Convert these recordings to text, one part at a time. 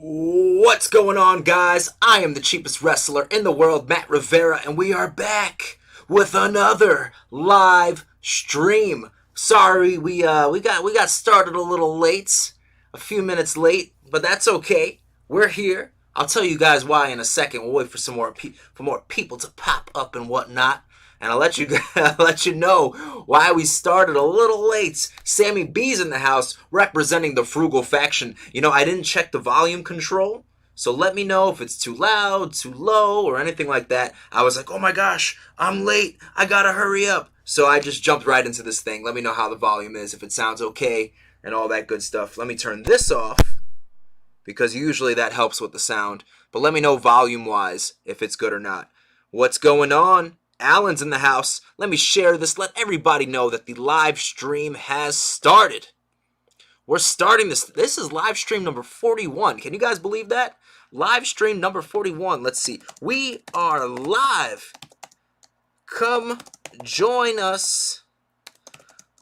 What's going on, guys? I am the cheapest wrestler in the world, Matt Rivera, and we are back with another live stream. Sorry, we got started a little late, a few minutes late, but that's okay. We're here. I'll tell you guys why in a second. We'll wait for some more people to pop up and whatnot. And I'll let you know why we started a little late. Sammy B's in the house representing the Frugal faction. You know, I didn't check the volume control, so let me know if it's too loud, too low, or anything like that. I was like, oh my gosh, I'm late. I gotta hurry up. So I just jumped right into this thing. Let me know how the volume is, if it sounds okay, and all that good stuff. Let me turn this off, because usually that helps with the sound. But let me know volume-wise if it's good or not. What's going on? Alan's in the house. Let me share this. Let everybody know that the live stream has started. We're starting this. This is live stream number 41. Can you guys believe that? Live stream number 41. Let's see. We are live. Come join us.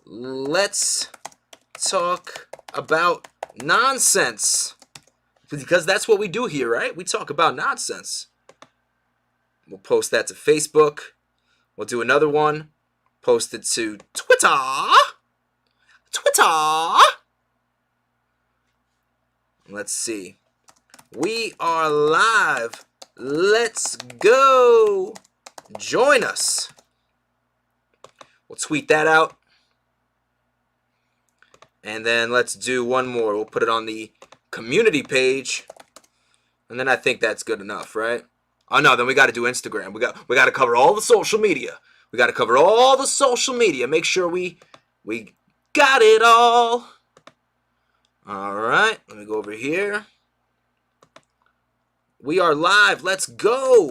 Let's talk about nonsense. Because that's what we do here, right? We talk about nonsense. We'll post that to Facebook. We'll do another one. Post it to Twitter. Let's see. We are live. Let's go. Join us. We'll tweet that out. And then let's do one more. We'll put it on the community page. And then I think that's good enough, right? Oh no, then we got to do Instagram. We got to cover all the social media. We got to cover all the social media. Make sure we got it all. All right, let me go over here. We are live. Let's go.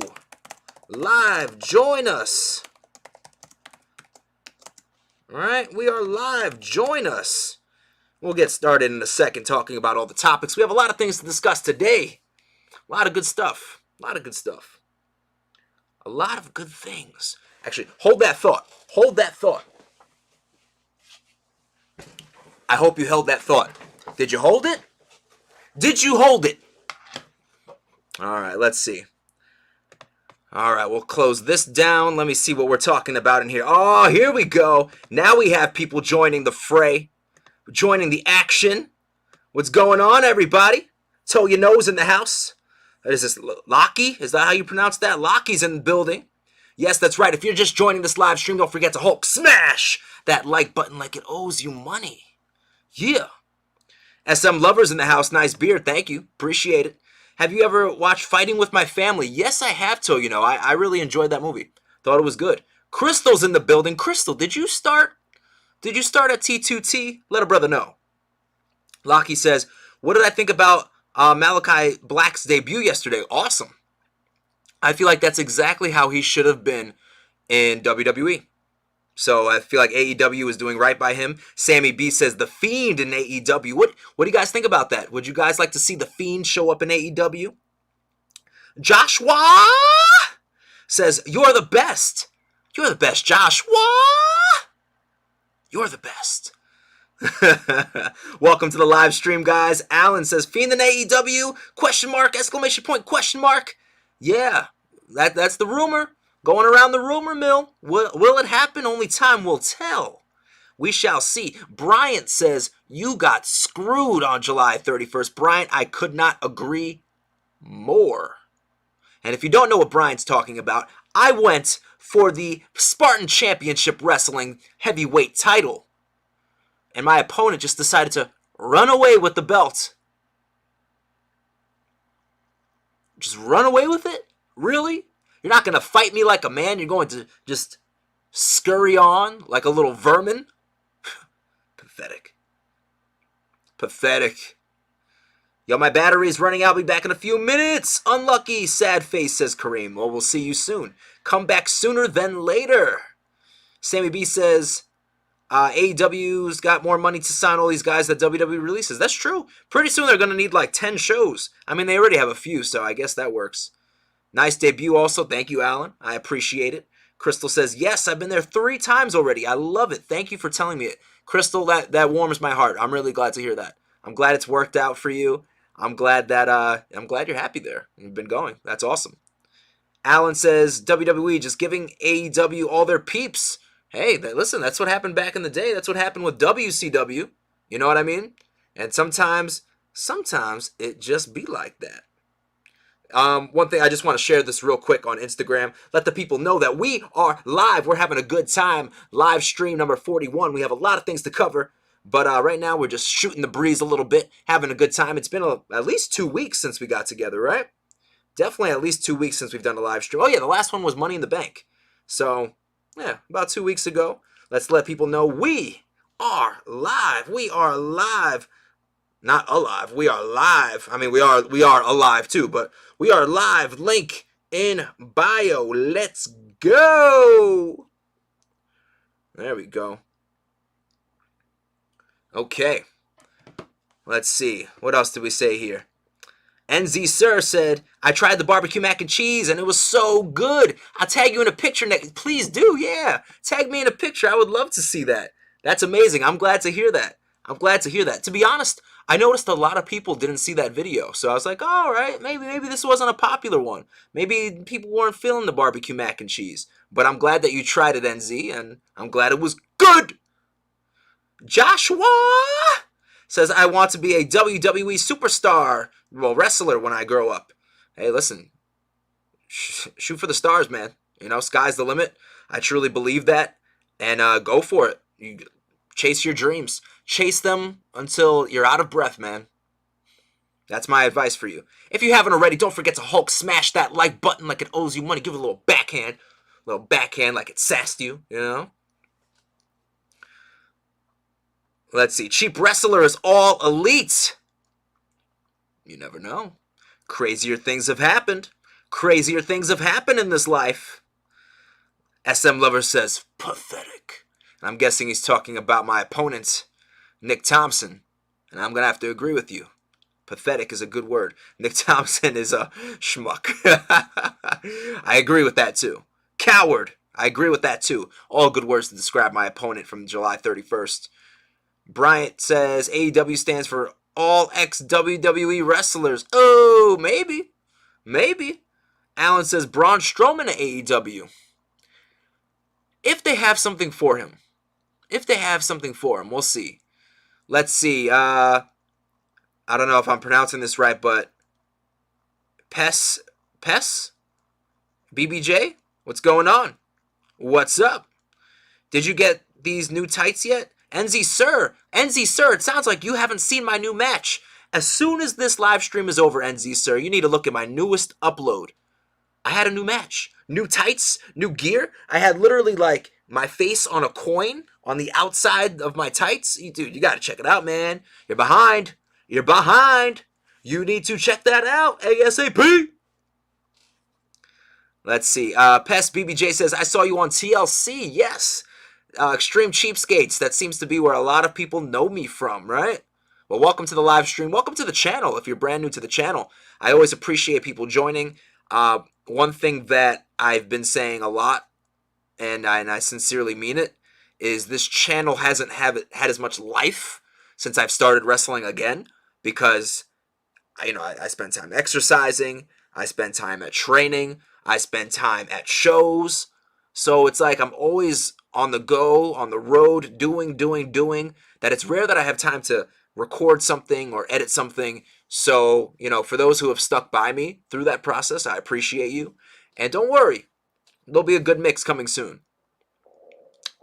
Live. Join us. All right, we are live. Join us. We'll get started in a second talking about all the topics. We have a lot of things to discuss today. A lot of good stuff. A lot of good stuff. A lot of good things. Actually, hold that thought. Hold that thought. I hope you held that thought. Did you hold it? Did you hold it? All right, let's see. All right, we'll close this down. Let me see what we're talking about in here. Oh, here we go. Now we have people joining the fray, joining the action. What's going on, everybody? Toe your nose in the house. Is this Lockie? Is that how you pronounce that? Lockie's in the building. Yes, that's right. If you're just joining this live stream, don't forget to Hulk smash that like button like it owes you money. Yeah. SM Lovers in the house. Nice beer. Thank you. Appreciate it. Have you ever watched Fighting with My Family? Yes, I have, to. You know, I really enjoyed that movie. Thought it was good. Crystal's in the building. Crystal, did you start at T2T? Let a brother know. Lockie says, what did I think about Malachi Black's debut yesterday? Awesome. I feel like that's exactly how he should have been in WWE. So I feel like AEW is doing right by him. Sammy B says The Fiend in AEW. What do you guys think about that? Would you guys like to see The Fiend show up in AEW? Joshua says, you're the best. You're the best, Joshua. You're the best. Welcome to the live stream, guys. Alan says, Fiend in AEW? Question mark, exclamation point, question mark. Yeah, that's the rumor. Going around the rumor mill. Will it happen? Only time will tell. We shall see. Bryant says, you got screwed on July 31st. Bryant, I could not agree more. And if you don't know what Bryant's talking about, I went for the Spartan Championship Wrestling heavyweight title. And my opponent just decided to run away with the belt. Just run away with it? Really? You're not going to fight me like a man? You're going to just scurry on like a little vermin? Pathetic. Pathetic. Yo, my battery's running out. I'll be back in a few minutes. Unlucky. Sad face, says Kareem. Well, we'll see you soon. Come back sooner than later. Sammy B says, AEW's got more money to sign all these guys that WWE releases. That's true. Pretty soon they're going to need like 10 shows. I mean, they already have a few, so I guess that works. Nice debut also. Thank you, Alan. I appreciate it. Crystal says, yes, I've been there 3 times already. I love it. Thank you for telling me it. Crystal, that warms my heart. I'm really glad to hear that. I'm glad it's worked out for you. I'm glad you're happy there. You've been going. That's awesome. Alan says WWE just giving AEW all their peeps. Hey, listen, that's what happened back in the day. That's what happened with WCW. You know what I mean? And sometimes it just be like that. One thing I just want to share this real quick on Instagram. Let the people know that we are live. We're having a good time. Live stream number 41. We have a lot of things to cover. But right now we're just shooting the breeze a little bit, having a good time. It's been at least 2 weeks since we got together, right? Definitely at least 2 weeks since we've done a live stream. Oh yeah, the last one was Money in the Bank. So, yeah, about 2 weeks ago. Let's let people know we are live. We are live. Not alive. We are live. I mean, we are alive too, but we are live. Link in bio. Let's go. There we go. Okay. Let's see. What else did we say here? NZ Sir said, I tried the barbecue mac and cheese and it was so good. I'll tag you in a picture next. Please do, yeah. Tag me in a picture. I would love to see that. That's amazing. I'm glad to hear that. To be honest, I noticed a lot of people didn't see that video. So I was like, all right, maybe this wasn't a popular one. Maybe people weren't feeling the barbecue mac and cheese. But I'm glad that you tried it, NZ, and I'm glad it was good. Joshua says, I want to be a WWE superstar, wrestler when I grow up. Hey, listen, shoot for the stars, man. You know, sky's the limit. I truly believe that. And go for it. You chase your dreams. Chase them until you're out of breath, man. That's my advice for you. If you haven't already, don't forget to Hulk smash that like button like it owes you money. Give it a little backhand. Like it sassed you, you know? Let's see. Cheap Wrestler is all elite. You never know. Crazier things have happened. Crazier things have happened in this life. SM Lover says, pathetic. And I'm guessing he's talking about my opponent, Nick Thompson. And I'm going to have to agree with you. Pathetic is a good word. Nick Thompson is a schmuck. I agree with that too. Coward. I agree with that too. All good words to describe my opponent from July 31st. Bryant says AEW stands for all ex-WWE wrestlers. Oh, maybe. Maybe. Alan says Braun Strowman to AEW. If they have something for him. We'll see. Let's see. I don't know if I'm pronouncing this right, but Pes? BBJ? What's going on? What's up? Did you get these new tights yet? NZ Sir, it sounds like you haven't seen my new match. As soon as this live stream is over, NZ Sir, you need to look at my newest upload. I had a new match. New tights, new gear. I had literally like my face on a coin on the outside of my tights. Dude, you gotta check it out, man. You're behind. You need to check that out ASAP. Let's see. Pest BBJ says, I saw you on TLC. Yes. Extreme Cheapskates. That seems to be where a lot of people know me from, right? Well, welcome to the live stream. Welcome to the channel if you're brand new to the channel. I always appreciate people joining. One thing that I've been saying a lot, and I sincerely mean it, is this channel hasn't had as much life since I've started wrestling again, because I spend time exercising, I spend time at training, I spend time at shows. So it's like I'm always on the go, on the road, doing, that it's rare that I have time to record something or edit something. So, for those who have stuck by me through that process, I appreciate you. And don't worry, there'll be a good mix coming soon.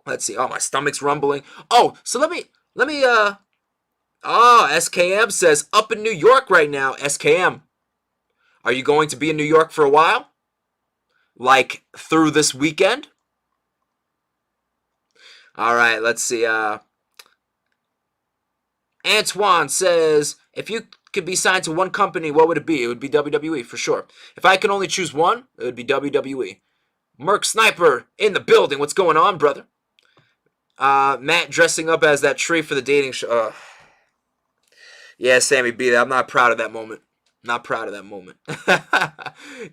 Let's see. Oh, my stomach's rumbling. Oh, so let me, SKM says, up in New York right now, SKM. Are you going to be in New York for a while? Like, through this weekend? All right, let's see. Antoine says, if you could be signed to one company, what would it be? It would be WWE for sure. If I could only choose one, it would be WWE. Merc Sniper in the building. What's going on, brother? Matt dressing up as that tree for the dating show. Yeah, Sammy B. I'm not proud of that moment.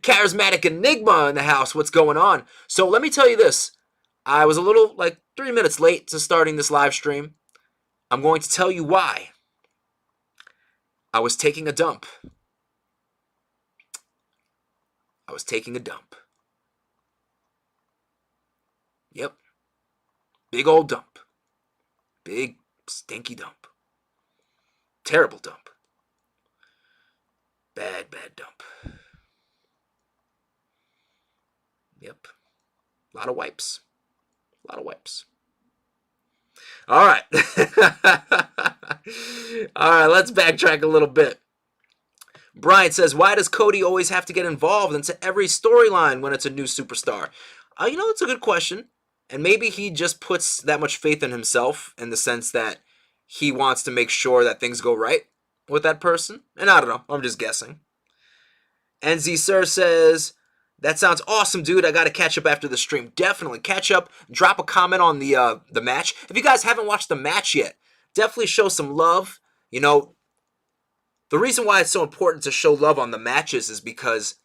Charismatic Enigma in the house. What's going on? So let me tell you this. I was a little, 3 minutes late to starting this live stream. I'm going to tell you why. I was taking a dump. I was taking a dump. Yep. Big old dump. Big, stinky dump. Terrible dump. Bad, bad dump. Yep. A lot of wipes. A lot of wipes. All right. All right, let's backtrack a little bit. Brian says, why does Cody always have to get involved into every storyline when it's a new superstar? It's a good question. And maybe he just puts that much faith in himself in the sense that he wants to make sure that things go right with that person. And I don't know. I'm just guessing. NZ Sir says, that sounds awesome, dude. I got to catch up after the stream. Definitely catch up. Drop a comment on the match. If you guys haven't watched the match yet, definitely show some love. The reason why it's so important to show love on the matches is because,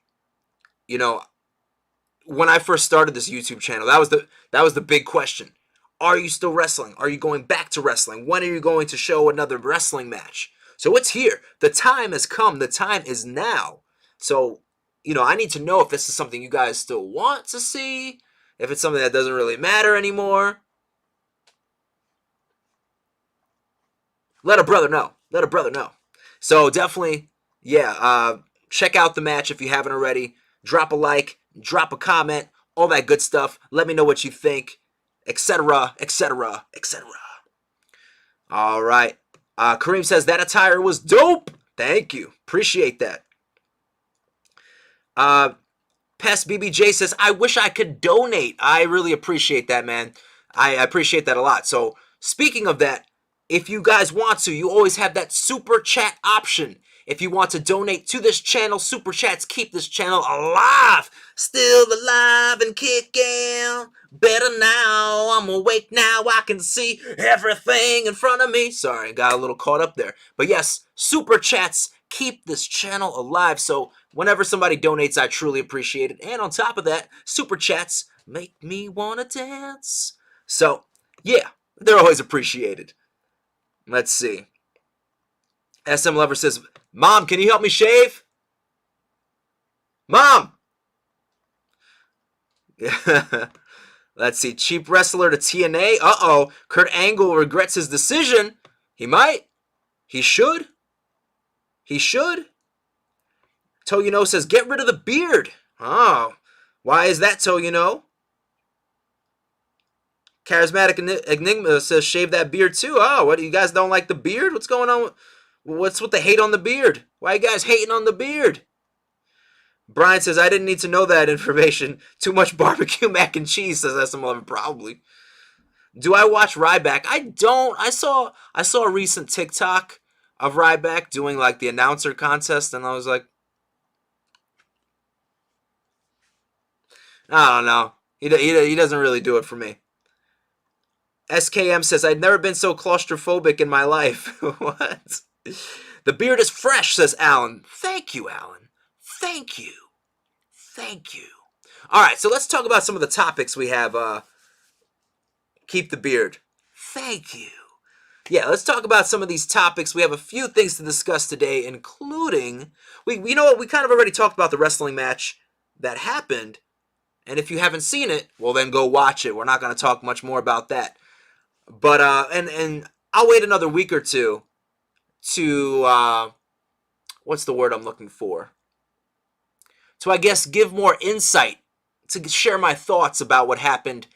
when I first started this YouTube channel, that was the big question. Are you still wrestling? Are you going back to wrestling? When are you going to show another wrestling match? So it's here. The time has come. The time is now. So, I need to know if this is something you guys still want to see, if it's something that doesn't really matter anymore. Let a brother know. Let a brother know. So definitely, check out the match if you haven't already. Drop a like, drop a comment, all that good stuff. Let me know what you think, etc., etc., etc. All right. Kareem says, that attire was dope. Thank you. Appreciate that. Pest BBJ says, I wish I could donate. I really appreciate that, man. I appreciate that a lot. So, speaking of that, if you guys want to, you always have that super chat option. If you want to donate to this channel, super chats keep this channel alive. Still alive and kicking. Better now. I'm awake now. I can see everything in front of me. Sorry, got a little caught up there. But yes, super chats keep this channel alive. So whenever somebody donates, I truly appreciate it. And on top of that, super chats make me want to dance. So, yeah, they're always appreciated. Let's see. SM Lover says, Mom, can you help me shave? Mom! Let's see. Cheap Wrestler to TNA. Uh-oh. Kurt Angle regrets his decision. He might. He should. He should. Toyuno says, get rid of the beard. Oh. Why is that, Toyuno? Charismatic Enigma says, shave that beard too. Oh, what, you guys don't like the beard? What's going on? What's with the hate on the beard? Why are you guys hating on the beard? Brian says, I didn't need to know that information. Too much barbecue mac and cheese, says SM11. Probably. Do I watch Ryback? I don't. I saw a recent TikTok of Ryback doing like the announcer contest, and I was like, I don't know. He doesn't really do it for me. SKM says, I've never been so claustrophobic in my life. What? The beard is fresh, says Alan. Thank you, Alan. Thank you. Thank you. All right, so let's talk about some of the topics we have. Keep the beard. Thank you. Yeah, let's talk about some of these topics. We have a few things to discuss today, including, you know what, we kind of already talked about the wrestling match that happened. And if you haven't seen it, well, then go watch it. We're not going to talk much more about that. But, and I'll wait another week or two to, what's the word I'm looking for? To, I guess, give more insight, to share my thoughts about what happened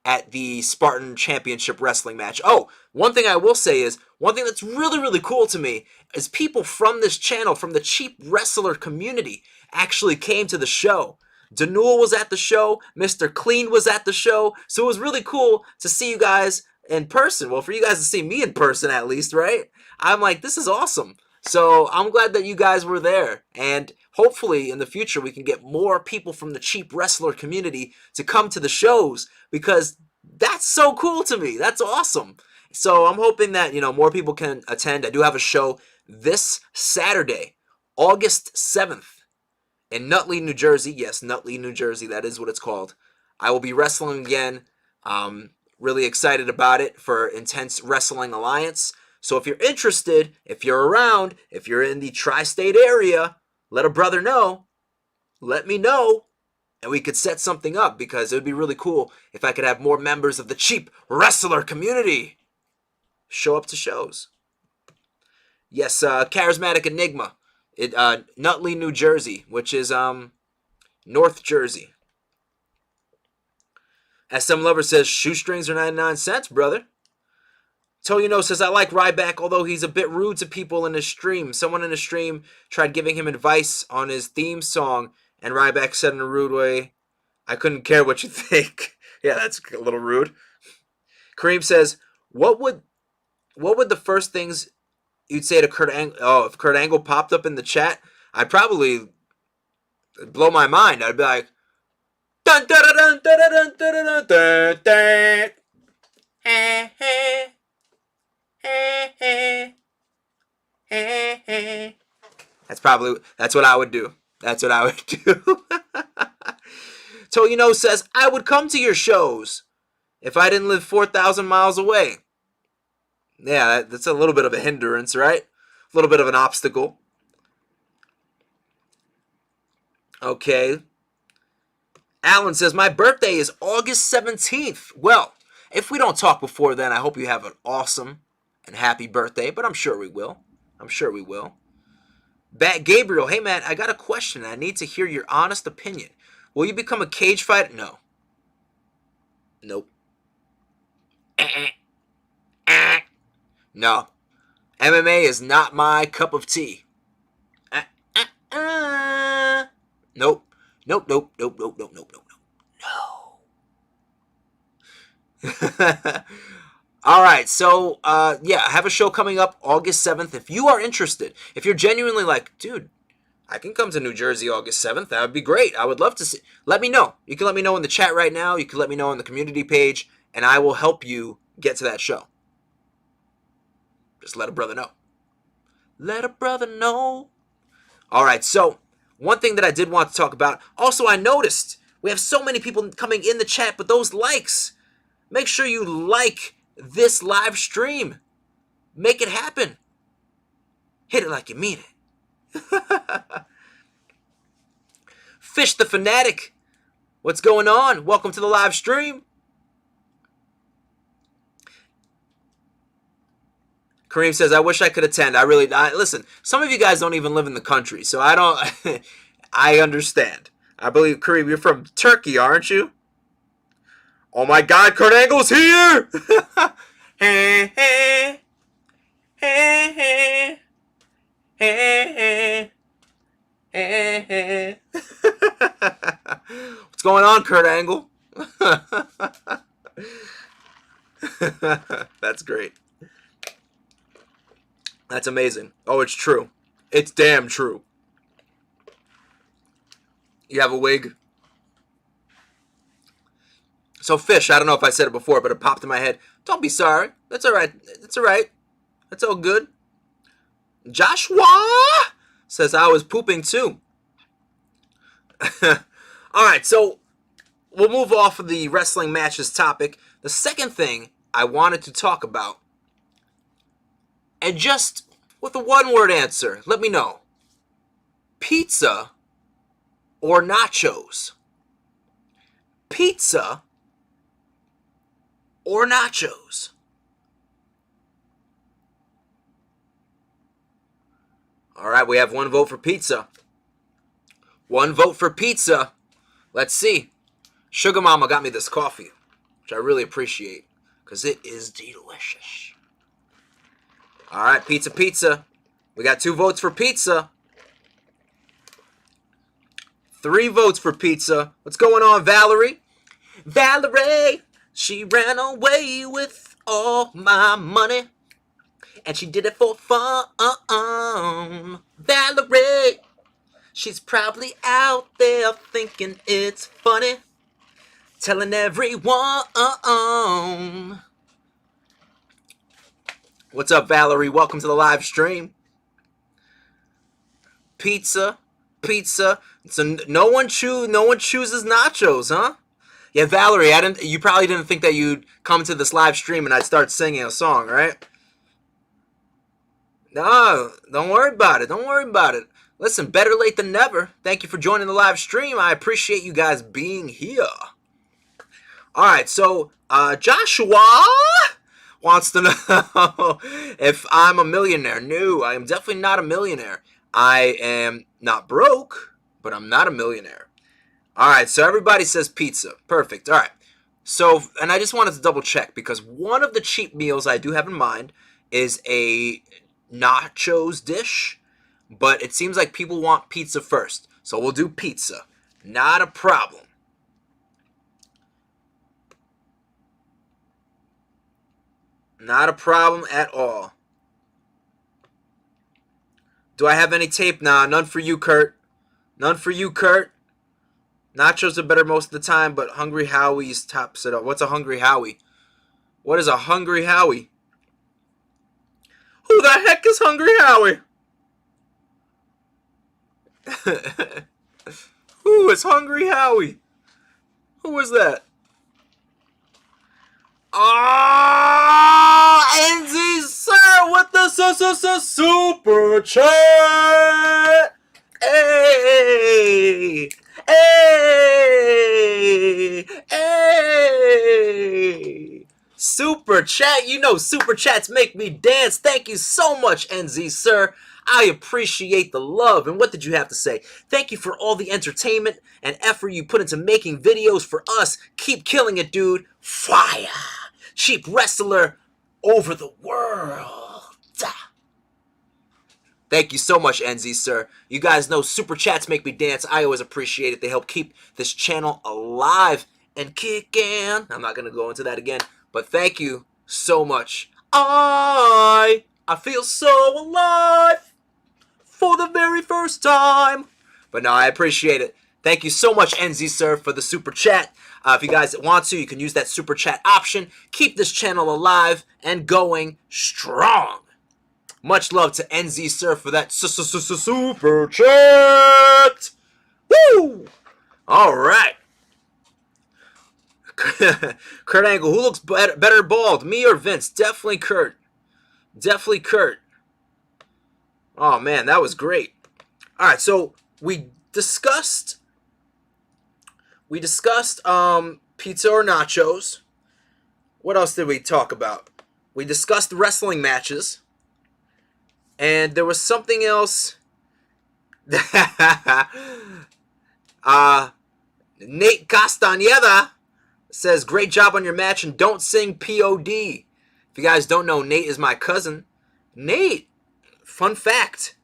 at the Spartan Championship Wrestling match. Oh, one thing I will say is, one thing that's really, really cool to me is people from this channel, from the Cheap Wrestler community, actually came to the show. Danul was at the show, Mr. Clean was at the show, so it was really cool to see you guys in person. Well, for you guys to see me in person at least, right? I'm like, this is awesome. So I'm glad that you guys were there, and hopefully in the future we can get more people from the Cheap Wrestler community to come to the shows, because that's so cool to me. That's awesome. So I'm hoping that, more people can attend. I do have a show this Saturday, August 7th, in Nutley, New Jersey. Yes, Nutley, New Jersey. That is what it's called. I will be wrestling again. Really excited about it for Intense Wrestling Alliance. So if you're interested, if you're around, if you're in the tri-state area, let a brother know. Let me know. And we could set something up, because it would be really cool if I could have more members of the cheap wrestler community show up to shows. Yes, Charismatic Enigma. Nutley, New Jersey, which is North Jersey. SM Lover says, shoestrings are 99 cents, brother. Toyino says, I like Ryback, although he's a bit rude to people in his stream. Someone in his stream tried giving him advice on his theme song, and Ryback said in a rude way, I couldn't care what you think. Yeah, that's a little rude. Kareem says, what would the first things you'd say to Kurt Angle? Oh, if Kurt Angle popped up in the chat, I'd probably blow my mind. I'd be like, dun dun dun dun dun dun dun dun dun. Hey, hey. Hey, hey. Hey, hey. That's what I would do. That's what I would do. Toyino says, I would come to your shows if I didn't live 4,000 miles away. Yeah, that's a little bit of a hindrance, right? A little bit of an obstacle. Okay. Alan says, my birthday is August 17th. Well, if we don't talk before then, I hope you have an awesome and happy birthday, but I'm sure we will. I'm sure we will. Bat Gabriel, hey man, I got a question. I need to hear your honest opinion. Will you become a cage fighter? No. Nope. No. MMA is not my cup of tea. Nope. Nope, nope, nope, nope, nope, nope, nope, no. All right, so, yeah, I have a show coming up August 7th. If you are interested, if you're genuinely like, dude, I can come to New Jersey August 7th. That would be great. I would love to see. Let me know. You can let me know in the chat right now. You can let me know on the community page, and I will help you get to that show. Just let a brother know. Let a brother know. All right, so one thing that I did want to talk about. Also, I noticed we have so many people coming in the chat, but those likes, make sure you like this live stream. Make it happen. Hit it like you mean it. Fish the Fanatic, what's going on? Welcome to the live stream. Kareem says, I wish I could attend. Listen, some of you guys don't even live in the country, so I don't, I understand. I believe, Kareem, you're from Turkey, aren't you? Oh my God, Kurt Angle's here! Hey, hey, hey, hey, hey, hey, hey. What's going on, Kurt Angle? That's great. That's amazing. Oh, it's true. It's damn true. You have a wig? So, Fish, I don't know if I said it before, but it popped in my head. Don't be sorry. That's all right. That's all right. That's all good. Joshua says, I was pooping too. All right, so we'll move off of the wrestling matches topic. The second thing I wanted to talk about, and just with a one-word answer, let me know. Pizza or nachos? Pizza or nachos? All right, we have one vote for pizza. One vote for pizza. Let's see. Sugar Mama got me this coffee, which I really appreciate, because it is delicious. All right, pizza. We got 2 votes for pizza. 3 votes for pizza. What's going on, Valerie? Valerie, she ran away with all my money, and she did it for fun. Valerie, she's probably out there thinking it's funny, telling everyone. What's up, Valerie? Welcome to the live stream. Pizza. So no one chooses nachos, huh? Yeah, Valerie, you probably didn't think that you'd come to this live stream and I'd start singing a song, right? No, don't worry about it. Don't worry about it. Listen, better late than never. Thank you for joining the live stream. I appreciate you guys being here. All right, so Joshua wants to know if I'm a millionaire. No, I am definitely not a millionaire. I am not broke, but I'm not a millionaire. All right, so everybody says pizza. Perfect. All right. So, and I just wanted to double check because one of the cheap meals I do have in mind is a nachos dish, but it seems like people want pizza first. So we'll do pizza. Not a problem. Not a problem at all. Do I have any tape? Nah, none for you, Kurt. None for you, Kurt. Nachos are better most of the time, but Hungry Howie's tops it up. What's a Hungry Howie? What is a Hungry Howie? Who the heck is Hungry Howie? Who is Hungry Howie? Who is that? NZ Sir with the super chat. Hey, hey, hey. Super chat. You know super chats make me dance. Thank you so much, NZ Sir. I appreciate the love. And what did you have to say? Thank you for all the entertainment and effort you put into making videos for us. Keep killing it, dude. Fire. Cheap wrestler over the world. Thank you so much, NZ Sir. You guys know super chats make me dance. I always appreciate it. They help keep this channel alive and kicking. I'm not going to go into that again, but thank you so much. I feel so alive for the very first time. But no, I appreciate it. Thank you so much, NZ Sir, for the super chat. If you guys want to, you can use that super chat option. Keep this channel alive and going strong. Much love to NZ Sir for that super chat. Woo! All right. Kurt Angle, who looks better bald, me or Vince? Definitely Kurt. Definitely Kurt. Oh, man, that was great. All right, so we discussed pizza or nachos. What else did we talk about? We discussed wrestling matches. And there was something else. Nate Castañeda says, great job on your match and don't sing POD. If you guys don't know, Nate is my cousin. Nate, fun fact.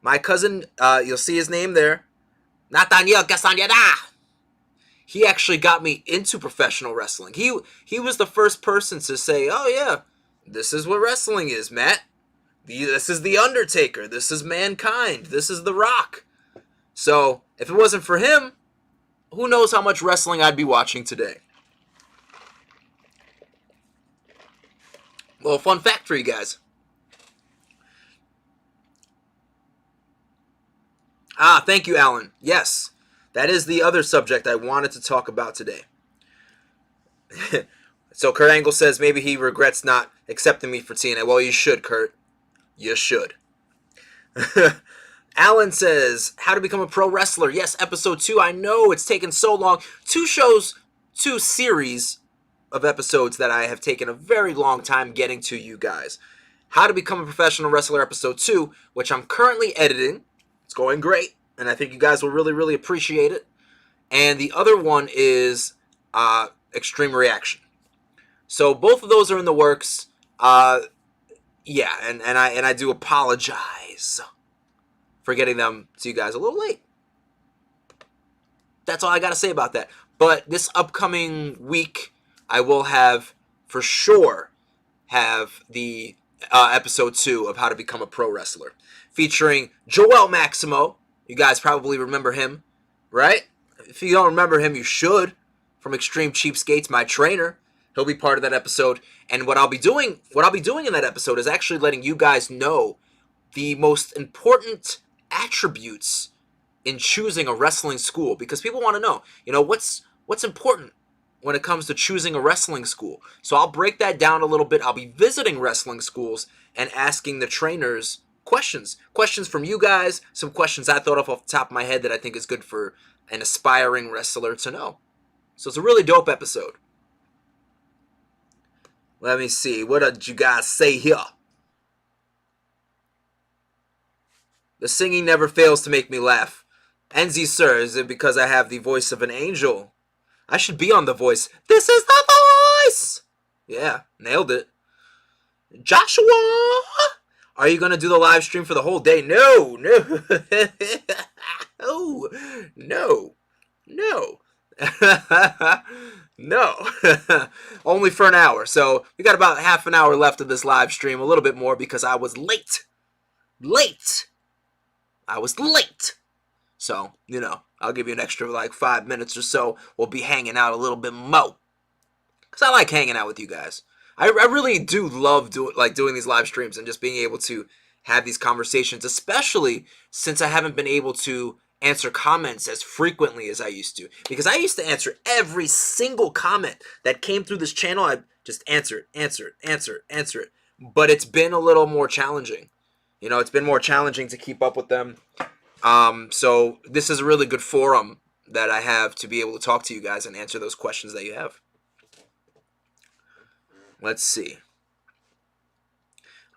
My cousin, you'll see his name there. Nathaniel Castañeda. He actually got me into professional wrestling. He was the first person to say, oh yeah, this is what wrestling is, Matt. This is The Undertaker. This is Mankind. This is The Rock. So, if it wasn't for him, who knows how much wrestling I'd be watching today. Well, fun fact for you guys. Thank you, Alan. Yes, that is the other subject I wanted to talk about today. So, Kurt Angle says maybe he regrets not accepting me for TNA. Well, you should, Kurt. You should. Alan says, how to become a pro wrestler. Yes, episode 2. I know it's taken so long. 2 series of episodes that I have taken a very long time getting to you guys. How to become a professional wrestler, episode 2, which I'm currently editing. It's going great, and I think you guys will really, really appreciate it. And the other one is Extreme Reaction. So both of those are in the works. Yeah, and I do apologize for getting them to you guys a little late. That's all I got to say about that. But this upcoming week, I will have, for sure, have the episode 2 of How to Become a Pro Wrestler, featuring Joel Maximo. You guys probably remember him, right? If you don't remember him, you should. From Extreme Cheapskates, my trainer. He'll be part of that episode. And what I'll be doing in that episode is actually letting you guys know the most important attributes in choosing a wrestling school, because people want to know, what's important when it comes to choosing a wrestling school. So I'll break that down a little bit. I'll be visiting wrestling schools and asking the trainers questions. Questions from you guys, some questions I thought of off the top of my head that I think is good for an aspiring wrestler to know. So it's a really dope episode. Let me see. What did you guys say here? The singing never fails to make me laugh. Enzi, sir, is it because I have the voice of an angel? I should be on The Voice. This is The Voice! Yeah, nailed it. Joshua! Are you going to do the live stream for the whole day? No. Oh, no. No. Only for an hour. So we got about half an hour left of this live stream. A little bit more because I was late. I was late. So, I'll give you an extra 5 minutes or so. We'll be hanging out a little bit more. Because I like hanging out with you guys. I really do love doing these live streams and just being able to have these conversations, especially since I haven't been able to answer comments as frequently as I used to. Because I used to answer every single comment that came through this channel. I just answer it. But it's been a little more challenging. It's been more challenging to keep up with them. So this is a really good forum that I have to be able to talk to you guys and answer those questions that you have. Let's see.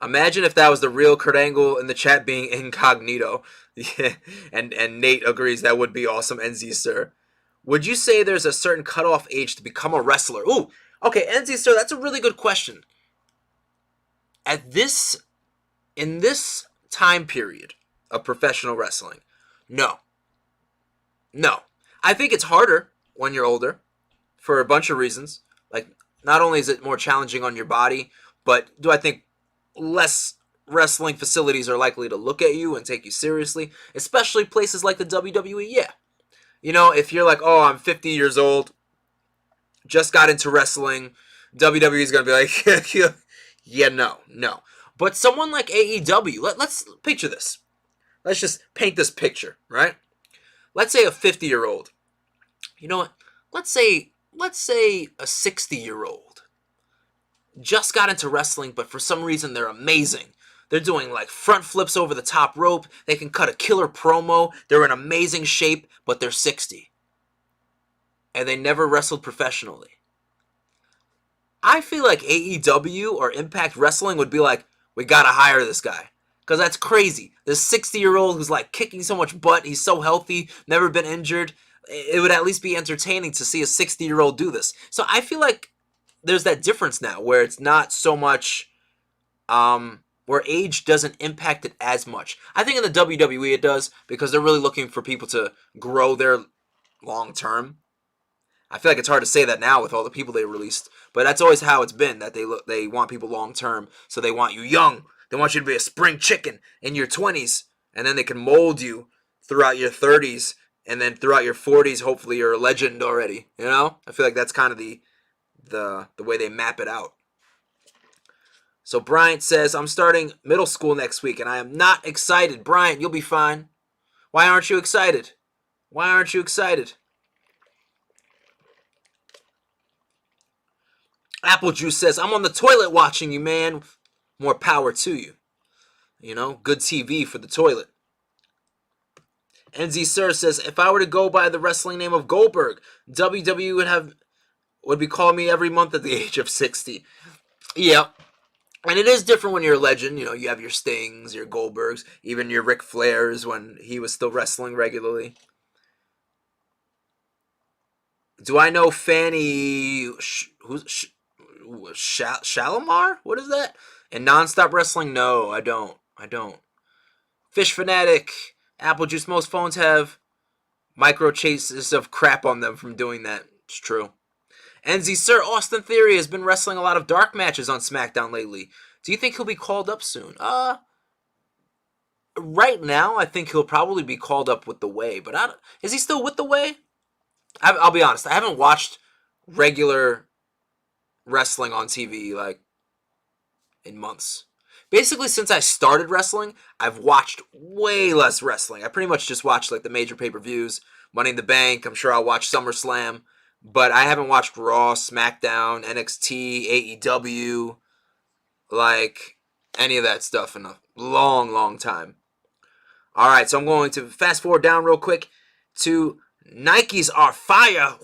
Imagine if that was the real Kurt Angle in the chat being incognito. Yeah. And Nate agrees that would be awesome, NZ Sir. Would you say there's a certain cutoff age to become a wrestler? Ooh, okay, NZ Sir, that's a really good question. In this time period of professional wrestling, no. I think it's harder when you're older for a bunch of reasons. Not only is it more challenging on your body, but do I think less wrestling facilities are likely to look at you and take you seriously, especially places like the WWE? Yeah. If you're like, oh, I'm 50 years old, just got into wrestling, WWE is going to be like, yeah, no. But someone like AEW, let's picture this. Let's just paint this picture, right? Let's say a 50-year-old. You know what? Let's say a 60-year-old just got into wrestling, but for some reason they're amazing. They're doing front flips over the top rope. They can cut a killer promo. They're in amazing shape, but they're 60. And they never wrestled professionally. I feel like AEW or Impact Wrestling would be like, we gotta hire this guy. Because that's crazy. This 60-year-old who's kicking so much butt. He's so healthy, never been injured. It would at least be entertaining to see a 60-year-old do this. So I feel like there's that difference now where it's not so much where age doesn't impact it as much. I think in the WWE it does because they're really looking for people to grow their long term. I feel like it's hard to say that now with all the people they released, but that's always how it's been, that they want people long term, so they want you young. They want you to be a spring chicken in your 20s, and then they can mold you throughout your 30s, and then throughout your 40s, hopefully you're a legend already. I feel like that's kind of the way they map it out. So Bryant says, I'm starting middle school next week, and I am not excited. Bryant, you'll be fine. Why aren't you excited? Apple Juice says, I'm on the toilet watching you, man. More power to you. Good TV for the toilet. NZ Sir says, if I were to go by the wrestling name of Goldberg, WWE would be calling me every month at the age of 60. Yeah. And it is different when you're a legend. You have your Stings, your Goldbergs, even your Ric Flairs when he was still wrestling regularly. Do I know Fanny... Shalimar? What is that? And Nonstop Wrestling? No, I don't. Fish Fanatic. Apple Juice. Most phones have micro chases of crap on them from doing that. It's true. NZ Sir, Austin Theory has been wrestling a lot of dark matches on SmackDown lately. Do you think he'll be called up soon? Right now, I think he'll probably be called up with The Way. But is he still with The Way? I'll be honest. I haven't watched regular wrestling on TV in months. Basically, since I started wrestling, I've watched way less wrestling. I pretty much just watched the major pay-per-views, Money in the Bank. I'm sure I'll watch SummerSlam. But I haven't watched Raw, SmackDown, NXT, AEW, like any of that stuff in a long, long time. All right, so I'm going to fast forward down real quick to Nikes are fire.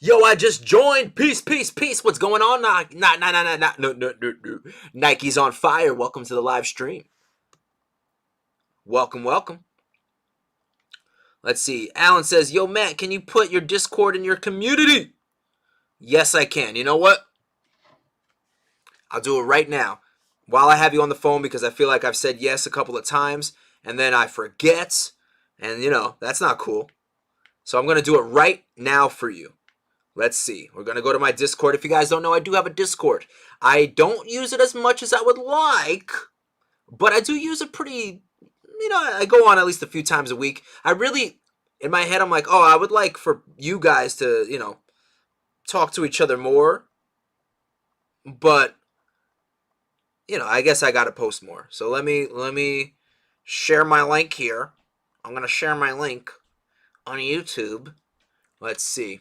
Yo, I just joined. Peace, peace, peace. What's going on? No. Nike's on fire. Welcome to the live stream. Welcome, welcome. Let's see. Alan says, yo, Matt, can you put your Discord in your community? Yes, I can. You know what? I'll do it right now while I have you on the phone because I feel like I've said yes a couple of times and then I forget. And, that's not cool. So I'm going to do it right now for you. Let's see. We're going to go to my Discord. If you guys don't know, I do have a Discord. I don't use it as much as I would like, but I do use it pretty, I go on at least a few times a week. I really, in my head, I'm like, I would like for you guys to, talk to each other more. But, I guess I got to post more. So let me share my link here. I'm going to share my link on YouTube. Let's see.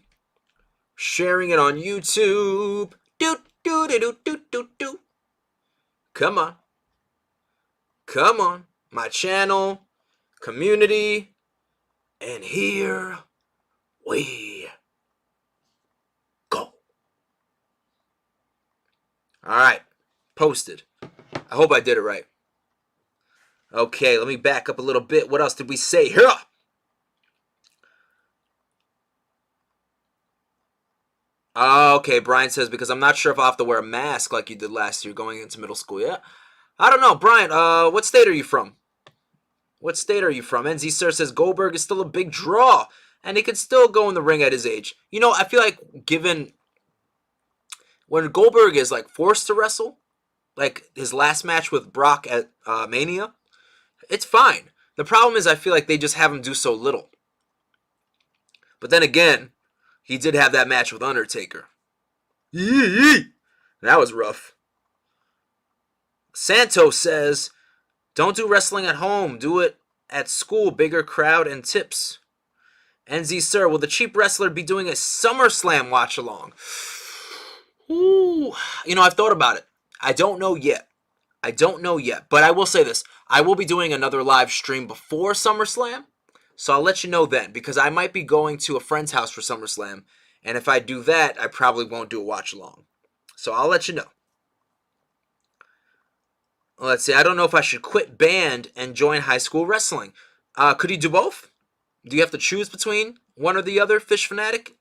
Sharing it on YouTube. Do. Come on. Come on. My channel, community, and here we go. All right. Posted. I hope I did it right. Okay, let me back up a little bit. What else did we say here? Okay, Brian says, because I'm not sure if I'll have to wear a mask like you did last year going into middle school. Yeah. I don't know. Brian, what state are you from? What state are you from? NZ Sir says Goldberg is still a big draw, and he could still go in the ring at his age. I feel like given when Goldberg is like forced to wrestle, like his last match with Brock at Mania, it's fine. The problem is I feel like they just have him do so little. But then again, he did have that match with Undertaker. That was rough. Santos says, don't do wrestling at home. Do it at school. Bigger crowd and tips. NZ Sir, will the cheap wrestler be doing a SummerSlam watch along? Ooh. I've thought about it. I don't know yet. But I will say this. I will be doing another live stream before SummerSlam. So I'll let you know then, because I might be going to a friend's house for SummerSlam, and if I do that, I probably won't do a watch-along. So I'll let you know. Let's see, I don't know if I should quit band and join high school wrestling. Could you do both? Do you have to choose between one or the other, Fish Fanatic?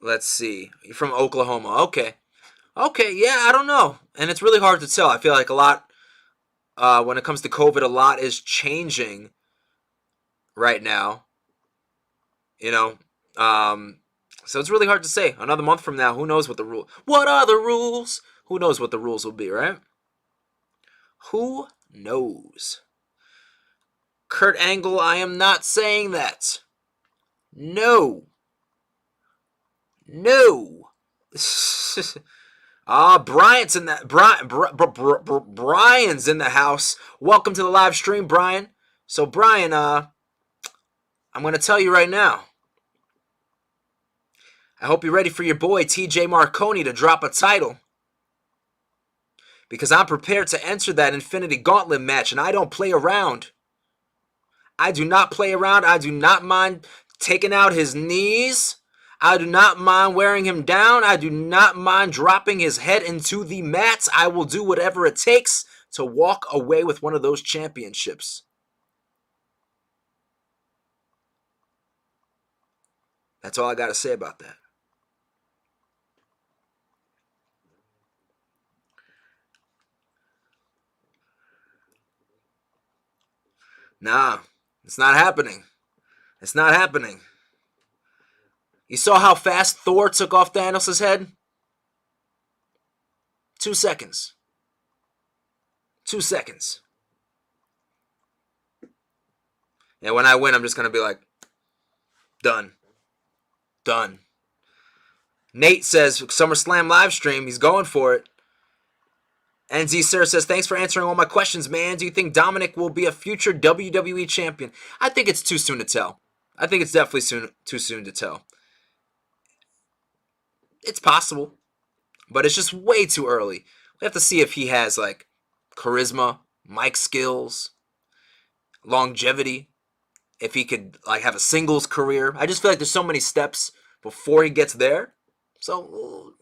Let's see. You're from Oklahoma. Okay, yeah, I don't know. And it's really hard to tell. I feel like a lot... when it comes to COVID, a lot is changing right now. So it's really hard to say. Another month from now, who knows what the rule? What are the rules? Who knows what the rules will be, right? Who knows? Kurt Angle, I am not saying that. No. Bryant's in that. Brian's in the house. Welcome to the live stream, Brian. So, Brian, I'm going to tell you right now. I hope you're ready for your boy, TJ Marconi, to drop a title. Because I'm prepared to enter that Infinity Gauntlet match, and I don't play around. I do not play around. I do not mind taking out his knees. I do not mind wearing him down. I do not mind dropping his head into the mats. I will do whatever it takes to walk away with one of those championships. That's all I got to say about that. Nah, it's not happening. It's not happening. You saw how fast Thor took off Thanos' head? 2 seconds. 2 seconds. And when I win, I'm just going to be like, done. Done. Nate says, SummerSlam live stream. He's going for it. NZ Sir says, thanks for answering all my questions, man. Do you think Dominic will be a future WWE champion? I think it's too soon to tell. I think it's definitely too soon to tell. It's possible, but it's just way too early. We have to see if he has, like, charisma, mic skills, longevity, if he could, like, have a singles career. I just feel like there's so many steps before he gets there. So,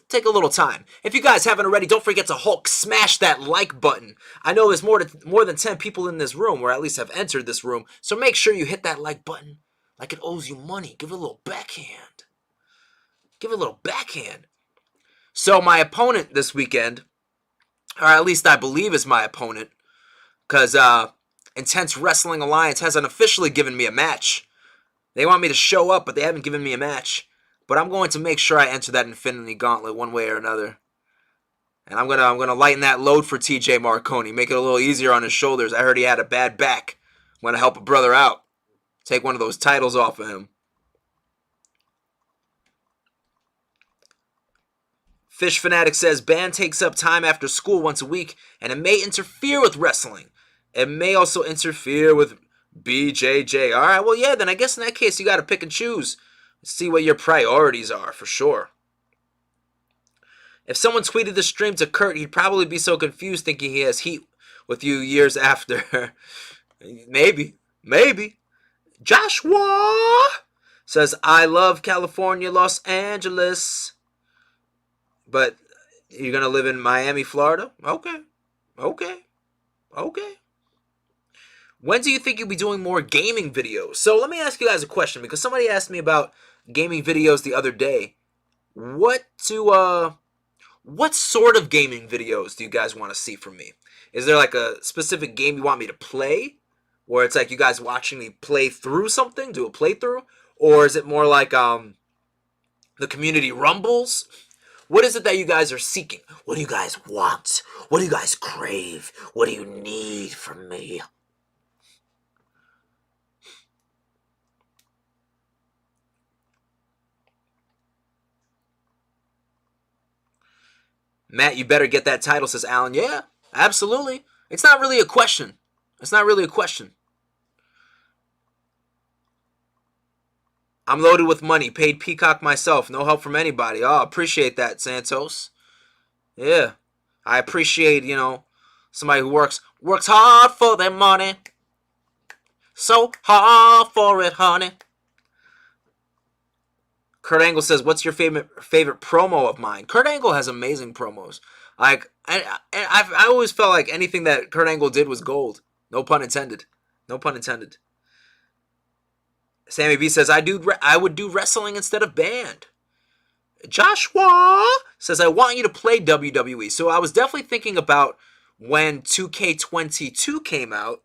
take a little time. If you guys haven't already, don't forget to Hulk smash that like button. I know there's more than 10 people in this room, or at least have entered this room, so make sure you hit that like button like it owes you money. Give it a little backhand. Give it a little backhand. So my opponent this weekend, or at least I believe is my opponent, because Intense Wrestling Alliance hasn't officially given me a match. They want me to show up, but they haven't given me a match. But I'm going to make sure I enter that Infinity Gauntlet one way or another. And I'm gonna lighten that load for TJ Marconi, make it a little easier on his shoulders. I heard he had a bad back. I'm gonna help a brother out. Take one of those titles off of him. Fish Fanatic says, band takes up time after school once a week, and it may interfere with wrestling. It may also interfere with BJJ. All right, well, yeah, then I guess in that case you got to pick and choose. See what your priorities are, for sure. If someone tweeted the stream to Kurt, he'd probably be so confused thinking he has heat with you years after. Maybe. Joshua says, I love California, Los Angeles. But you're going to live in Miami, Florida? Okay. When do you think you'll be doing more gaming videos? So let me ask you guys a question, because somebody asked me about gaming videos the other day. What sort of gaming videos do you guys want to see from me? Is there like a specific game you want me to play? Where it's like you guys watching me play through something, do a playthrough? Or is it more like the community rumbles? What is it that you guys are seeking? What do you guys want? What do you guys crave? What do you need from me? Matt, you better get that title, says Alan. Yeah, absolutely. It's not really a question. I'm loaded with money. Paid Peacock myself. No help from anybody. Oh, appreciate that, Santos. Yeah. I appreciate, somebody who works hard for their money. So hard for it, honey. Kurt Angle says, what's your favorite promo of mine? Kurt Angle has amazing promos. Like, I always felt like anything that Kurt Angle did was gold. No pun intended. Sammy B says, I would do wrestling instead of band. Joshua says, I want you to play WWE. So I was definitely thinking about when 2K22 came out,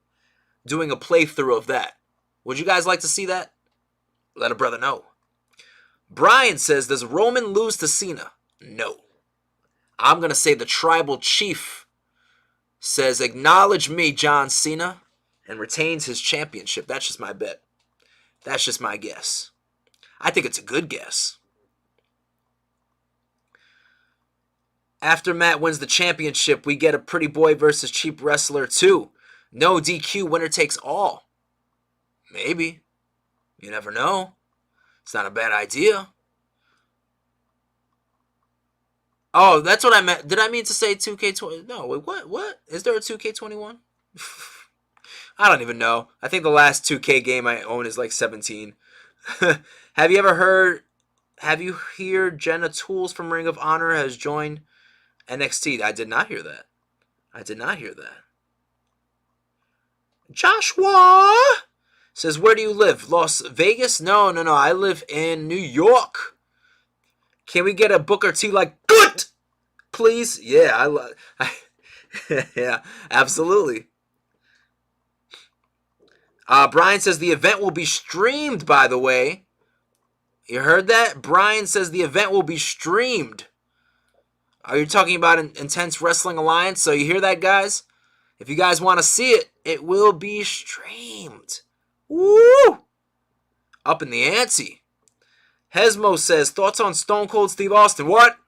doing a playthrough of that. Would you guys like to see that? Let a brother know. Brian says, does Roman lose to Cena? No. I'm going to say the tribal chief says, acknowledge me, John Cena, and retains his championship. That's just my bet. That's just my guess. I think it's a good guess. After Matt wins the championship, we get a Pretty Boy versus Cheap Wrestler 2. No DQ, winner takes all. Maybe. You never know. It's not a bad idea. Oh, that's what I meant. Did I mean to say 2K20? No, wait, what? Is there a 2K21? I don't even know. I think the last 2K game I own is like 17. Have you heard Jenna Tools from Ring of Honor has joined NXT? I did not hear that. Joshua says, where do you live? Las Vegas? No. I live in New York. Can we get a Booker T like good, please? Yeah, yeah, absolutely. Brian says the event will be streamed, by the way. You heard that? Brian says the event will be streamed. Are you talking about Intense Wrestling Alliance? So you hear that, guys? If you guys want to see it, it will be streamed. Woo! Up in the ante. Hesmo says, thoughts on Stone Cold Steve Austin? What?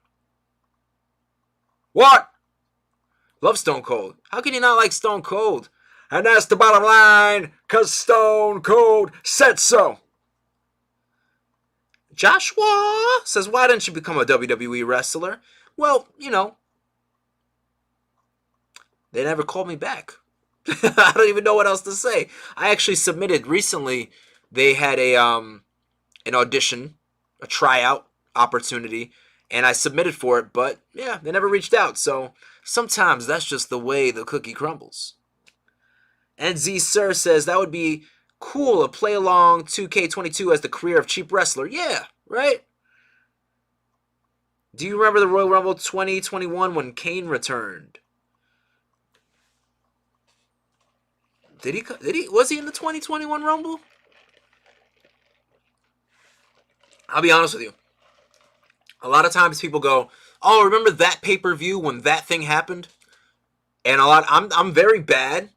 Love Stone Cold. How can you not like Stone Cold? And that's the bottom line, because Stone Cold said so. Joshua says, why didn't you become a WWE wrestler? Well, they never called me back. I don't even know what else to say. I actually submitted recently. They had an audition, a tryout opportunity, and I submitted for it, but yeah, they never reached out. So sometimes that's just the way the cookie crumbles. And Z Sir says that would be cool, a play along 2K22 as the career of Cheap Wrestler. Yeah, right? Do you remember the Royal Rumble 2021 when Kane returned? Was he in the 2021 Rumble? I'll be honest with you. A lot of times people go, "Oh, remember that pay-per-view when that thing happened?" And I'm very bad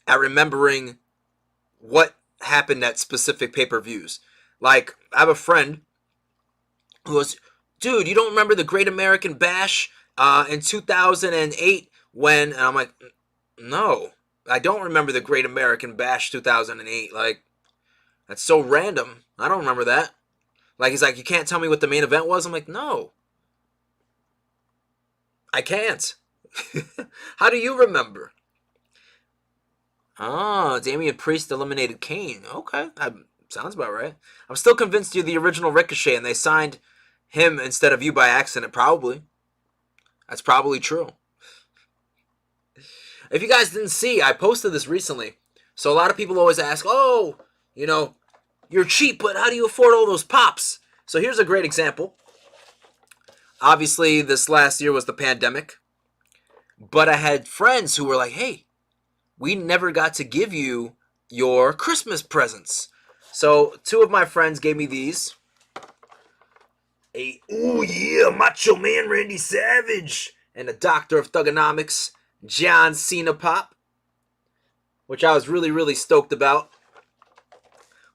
at remembering what happened at specific pay-per-views. Like, I have a friend who goes, "Dude, you don't remember the Great American Bash in 2008 when?" And I'm like, "No, I don't remember the Great American Bash 2008. Like, that's so random. I don't remember that." Like, he's like, "You can't tell me what the main event was?" I'm like, "No, I can't." How do you remember? Oh, Damian Priest eliminated Kane. Okay, that sounds about right. I'm still convinced you're the original Ricochet and they signed him instead of you by accident. Probably. That's probably true. If you guys didn't see, I posted this recently. So a lot of people always ask, "Oh, you're cheap, but how do you afford all those pops?" So here's a great example. Obviously, this last year was the pandemic. But I had friends who were like, "Hey, we never got to give you your Christmas presents." So two of my friends gave me these. Oh yeah, Macho Man Randy Savage. And a Doctor of Thugonomics, John Cena pop. Which I was really, really stoked about.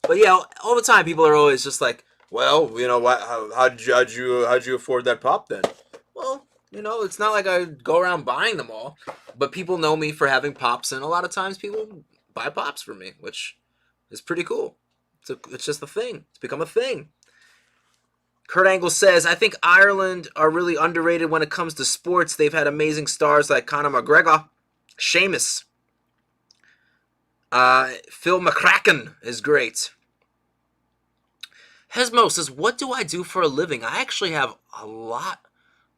But yeah, all the time people are always just like, "Well, how'd you afford that pop then?" Well, it's not like I go around buying them all, but people know me for having pops, and a lot of times people buy pops for me, which is pretty cool. It's just a thing. It's become a thing. Kurt Angle says, "I think Ireland are really underrated when it comes to sports. They've had amazing stars like Conor McGregor, Sheamus. Phil McCracken is great." Hesmo says, "What do I do for a living? I actually have a lot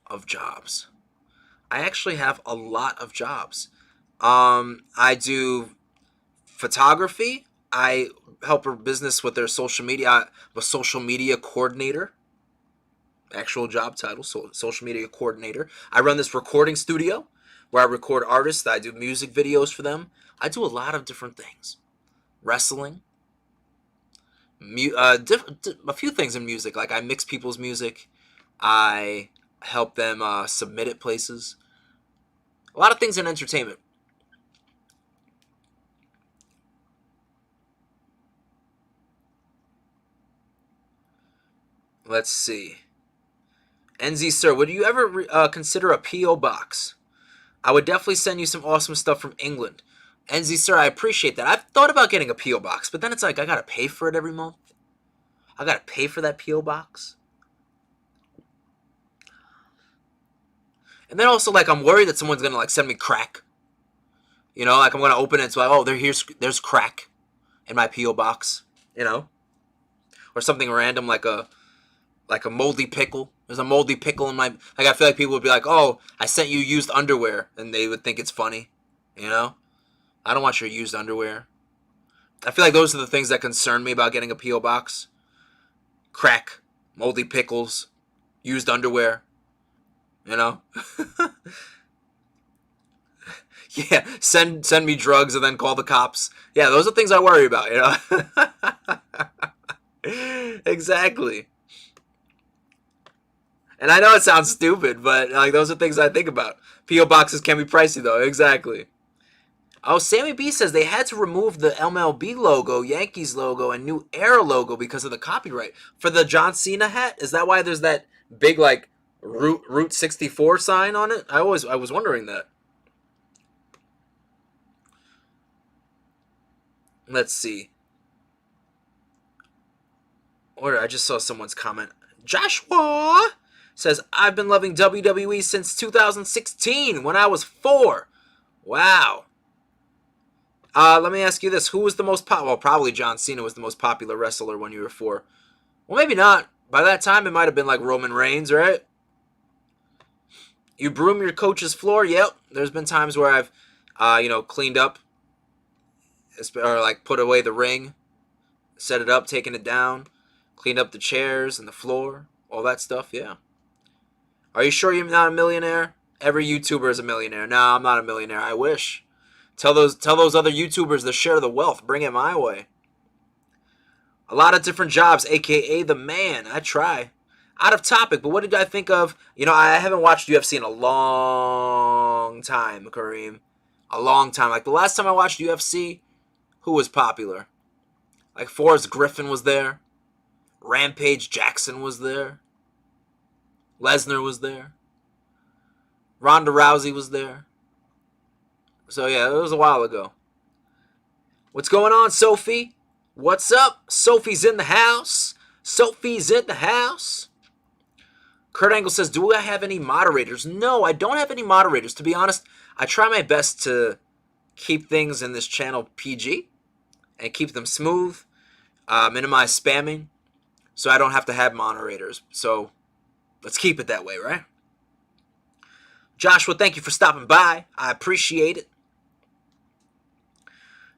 of jobs. I do photography. I help a business with their social media. I'm a social media coordinator. Actual job title, social media coordinator. I run this recording studio where I record artists. I do music videos for them. I do a lot of different things. Wrestling. A few things in music. Like, I mix people's music. I help them submit it places. A lot of things in entertainment. Let's see. NZ Sir, would you ever consider a P.O. box? I would definitely send you some awesome stuff from England. NZ Sir, I appreciate that. I've thought about getting a P.O. box, but then it's like I gotta pay for it every month. I gotta pay for that P.O. box. And then also, like, I'm worried that someone's gonna, like, send me crack. Like, I'm gonna open it, it's like, "Oh, there's crack in my P.O. box," or something random like a moldy pickle. There's a moldy pickle in my, like, I feel like people would be like, "Oh, I sent you used underwear," and they would think it's funny. I don't want your used underwear. I feel like those are the things that concern me about getting a P.O. box. Crack, moldy pickles, used underwear. Yeah, send me drugs and then call the cops. Yeah, those are things I worry about, Exactly. And I know it sounds stupid, but like, those are things I think about. P.O. boxes can be pricey though, exactly. Oh, Sammy B says they had to remove the MLB logo, Yankees logo, and New Era logo because of the copyright. For the John Cena hat? Is that why there's that big, like, Route 64 sign on it? I was wondering that. Let's see. Or I just saw someone's comment. Joshua says, I've been loving WWE since 2016 when I was 4. Wow. Let me ask you this. Who was the most popular? Well, probably John Cena was the most popular wrestler when you were 4. Well, maybe not. By that time, it might have been like Roman Reigns, right? You broom your coach's floor? Yep. There's been times where I've, cleaned up or like put away the ring, set it up, taken it down, cleaned up the chairs and the floor, all that stuff, yeah. Are you sure you're not a millionaire? Every YouTuber is a millionaire. No, I'm not a millionaire. I wish. Tell those other YouTubers to share the wealth. Bring it my way. A lot of different jobs, a.k.a. the man. I try. Out of topic, but what did I think of? I haven't watched UFC in a long time, Kareem. A long time. Like the last time I watched UFC, who was popular? Like Forrest Griffin was there. Rampage Jackson was there. Lesnar was there. Ronda Rousey was there. So yeah, it was a while ago. What's going on, Sophie? What's up? Sophie's in the house. Sophie's in the house. Kurt Angle says, do I have any moderators? No, I don't have any moderators. To be honest, I try my best to keep things in this channel PG and keep them smooth, minimize spamming, so I don't have to have moderators. So let's keep it that way, right? Joshua, thank you for stopping by. I appreciate it.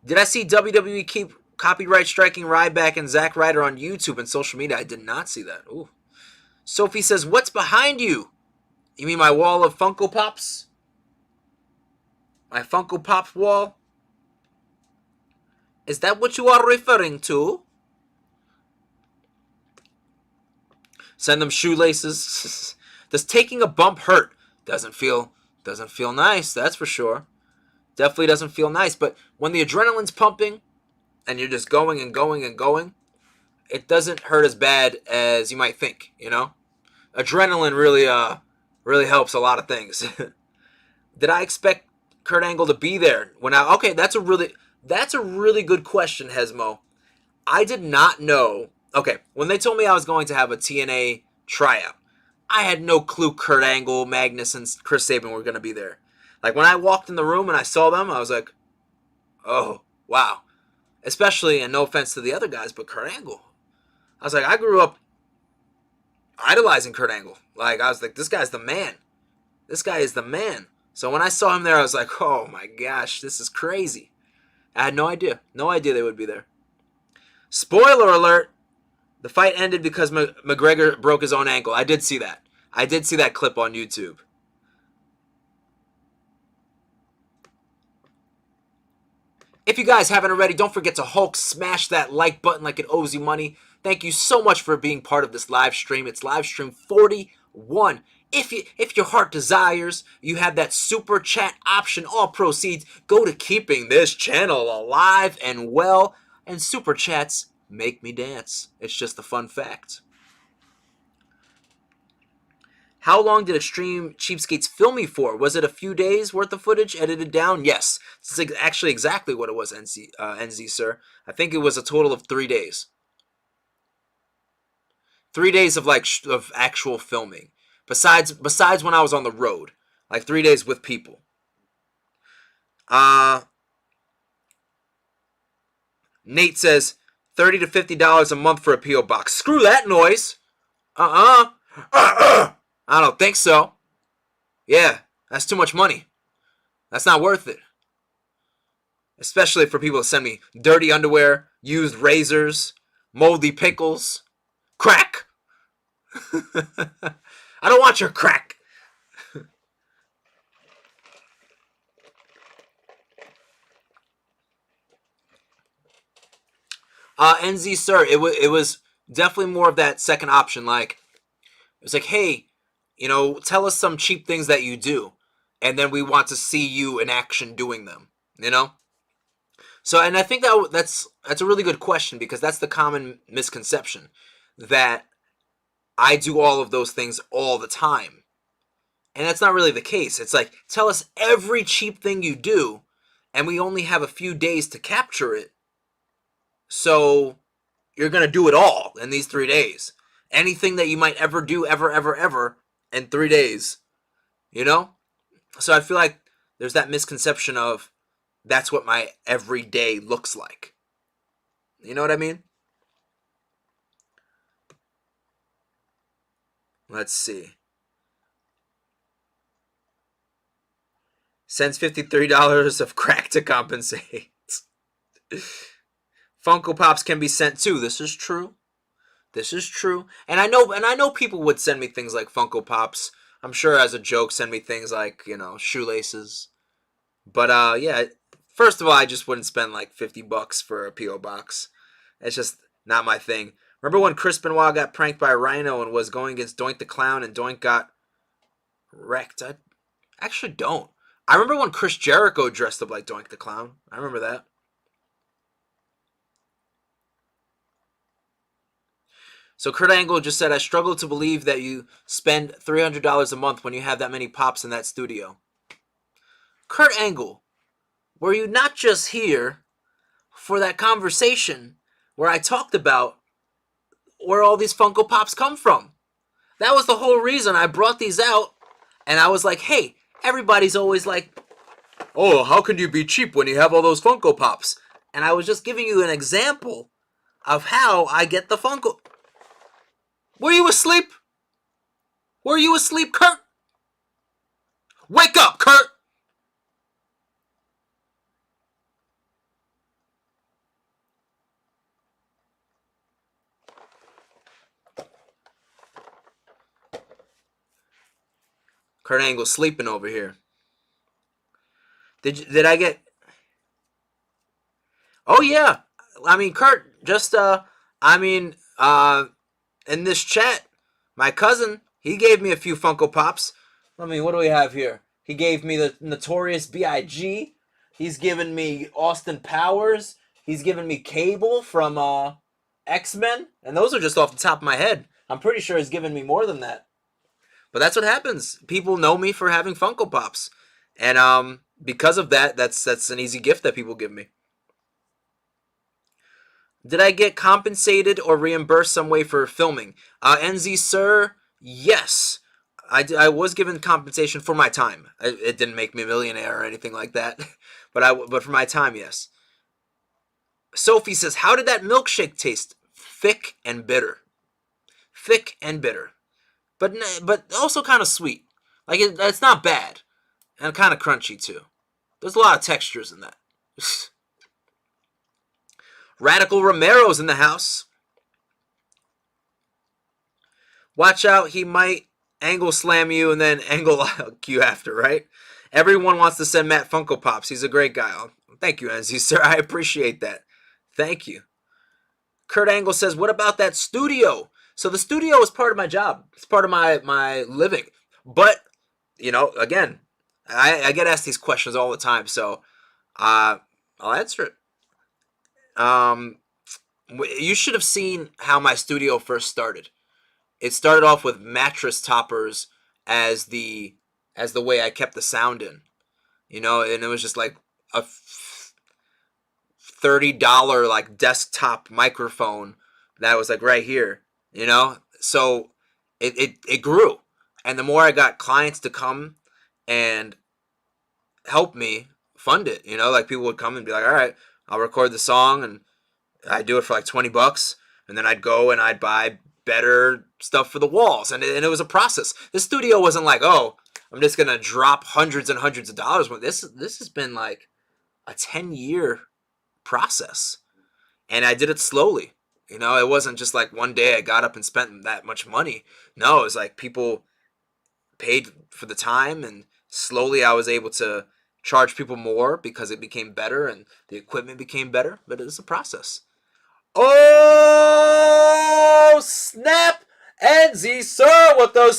Did I see WWE keep copyright striking Ryback and Zack Ryder on YouTube and social media? I did not see that. Ooh. Sophie says, what's behind you? You mean my wall of Funko Pops? My Funko Pop wall? Is that what you are referring to? Send them shoelaces. Does taking a bump hurt? Doesn't feel nice, that's for sure. Definitely doesn't feel nice. But when the adrenaline's pumping and you're just going and going and going, it doesn't hurt as bad as you might think, Adrenaline really helps a lot of things. Did I expect Kurt Angle to be there okay, that's a really good question, Hesmo. I did not know. Okay, when they told me I was going to have a TNA tryout, I had no clue Kurt Angle, Magnus, and Chris Sabin were going to be there. Like when I walked in the room and I saw them, I was like, oh, wow. Especially, and no offense to the other guys, but Kurt Angle. I was like, I grew up idolizing Kurt Angle. Like, I was like, this guy's the man. This guy is the man. So when I saw him there, I was like, oh my gosh, this is crazy. I had no idea. No idea they would be there. Spoiler alert. The fight ended because McGregor broke his own ankle. I did see that. I did see that clip on YouTube. If you guys haven't already, don't forget to Hulk smash that like button like it owes you money. Thank you so much for being part of this live stream. It's live stream 41. If your heart desires, you have that super chat option. All proceeds go to keeping this channel alive and well. And super chats make me dance. It's just a fun fact. How long did Extreme Cheapskates film me for? Was it a few days worth of footage edited down? Yes. It's actually exactly what it was, NZ, sir. I think it was a total of 3 days. 3 days of of actual filming. Besides when I was on the road. Like 3 days with people. Nate says $30 to $50 a month for a P.O. box. Screw that noise. I don't think so. Yeah, that's too much money. That's not worth it. Especially for people to send me dirty underwear, used razors, moldy pickles, crack. I don't want your crack. NZ, sir, it was definitely more of that second option. Like, it was like, hey, tell us some cheap things that you do, and then we want to see you in action doing them, So, and I think that's a really good question, because that's the common misconception, that I do all of those things all the time. And that's not really the case. It's like, tell us every cheap thing you do, and we only have a few days to capture it, So you're going to do it all in these 3 days. Anything that you might ever do, ever, in 3 days, you know? So I feel like there's that misconception of that's what my everyday looks like. You know what I mean? Let's see. Sends $53 of crack to compensate. Funko Pops can be sent too. This is true. This is true. And I know people would send me things like Funko Pops. I'm sure as a joke send me things like, shoelaces. But yeah, first of all, I just wouldn't spend like $50 for a PO box. It's just not my thing. Remember when Chris Benoit got pranked by Rhino and was going against Doink the Clown and Doink got wrecked? I actually don't. I remember when Chris Jericho dressed up like Doink the Clown. I remember that. So Kurt Angle just said, I struggle to believe that you spend $300 a month when you have that many pops in that studio. Kurt Angle, were you not just here for that conversation where I talked about where all these Funko Pops come from? That was the whole reason I brought these out. And I was like, hey, everybody's always like, oh, how can you be cheap when you have all those Funko Pops? And I was just giving you an example of how I get the Funko. Were you asleep? Were you asleep, Kurt? Wake up, Kurt! Kurt Angle sleeping over here. Did I get? Oh yeah, I mean Kurt. Just in this chat, my cousin he gave me a few Funko Pops. I mean, what do we have here? He gave me the Notorious B.I.G. He's given me Austin Powers. He's given me Cable from X-Men, and those are just off the top of my head. I'm pretty sure he's given me more than that. But that's what happens. People know me for having Funko Pops, and because of that, that's an easy gift that people give me. Did I get compensated or reimbursed some way for filming? NZ Sir, yes. I was given compensation for my time. It didn't make me a millionaire or anything like that, but for my time, yes. Sophie says, how did that milkshake taste? Thick and bitter. Thick and bitter. But also kind of sweet. Like, it's not bad. And kind of crunchy, too. There's a lot of textures in that. Radical Romero's in the house. Watch out, he might angle slam you and then angle lock you after, right? Everyone wants to send Matt Funko Pops. He's a great guy. Thank you, NZ, sir. I appreciate that. Thank you. Kurt Angle says, what about that studio? So the studio is part of my job. It's part of my living. But, again, I get asked these questions all the time, so I'll answer it. You should have seen how my studio first started. It started off with mattress toppers as the way I kept the sound in, and it was just like a $30 like desktop microphone that was like right here, So it grew, and the more I got clients to come and help me fund it, like people would come and be like, all right, I'll record the song and I'd do it for like $20, and then I'd go and I'd buy better stuff for the walls, and it was a process. The studio wasn't like, oh, I'm just gonna drop hundreds and hundreds of dollars. This has been like a 10-year process, and I did it slowly. It wasn't just like one day I got up and spent that much money. No, it was like people paid for the time, and slowly I was able to charge people more because it became better and the equipment became better. But it was a process. Oh, snap! NZ Sir with the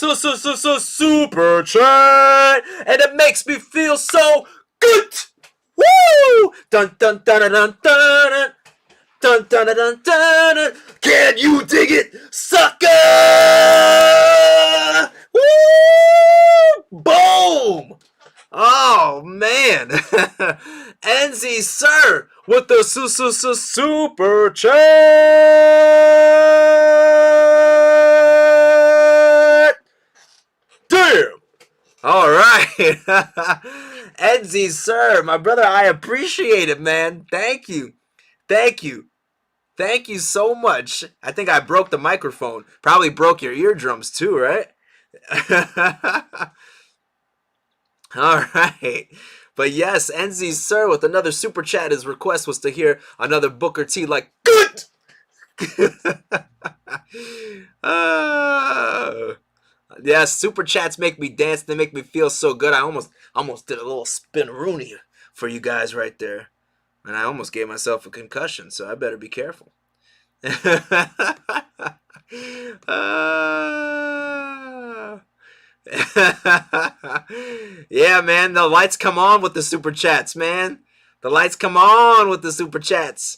super chat, and it makes me feel so good. Woo! Dun dun dun dun dun dun dun dun dun dun. Can you dig it, sucker? Woo! Boom! Oh man, NZ Sir with the super chat. Damn. All right. Enzy, sir, my brother, I appreciate it, man. Thank you. Thank you. Thank you so much. I think I broke the microphone. Probably broke your eardrums too, right? All right. But yes, NZ Sir with another super chat. His request was to hear another Booker T like good. Yes, super chats make me dance. They make me feel so good. I almost did a little spin Rooney for you guys right there, and I almost gave myself a concussion. So I better be careful. Yeah, man, the lights come on with the super chats, man. The lights come on with the super chats.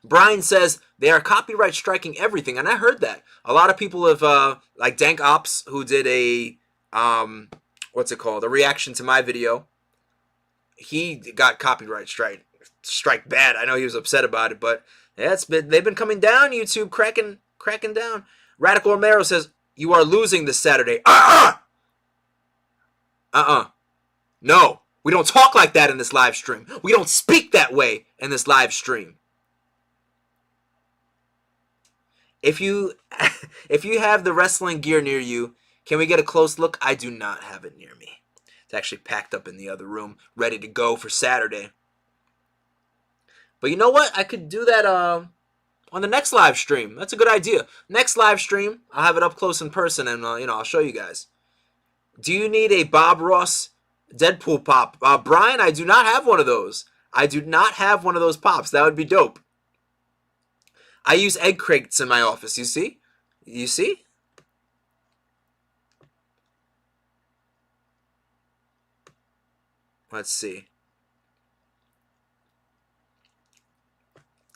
Brian says they are copyright striking everything, and I heard that. A lot of people have, like Dank Ops, who did a, what's it called, a reaction to my video. He got copyright strike bad. I know he was upset about it, but yeah, they've been coming down. YouTube cracking down. Radical Romero says you are losing this Saturday. No, we don't talk like that in this live stream. We don't speak that way in this live stream. If you have the wrestling gear near you, can we get a close look? I do not have it near me. It's actually packed up in the other room, ready to go for Saturday. But you know what? I could do that on the next live stream. That's a good idea. Next live stream, I'll have it up close in person, and I'll show you guys. Do you need a Bob Ross Deadpool pop? Brian, I do not have one of those. I do not have one of those pops. That would be dope. I use egg crates in my office. You see? You see? Let's see.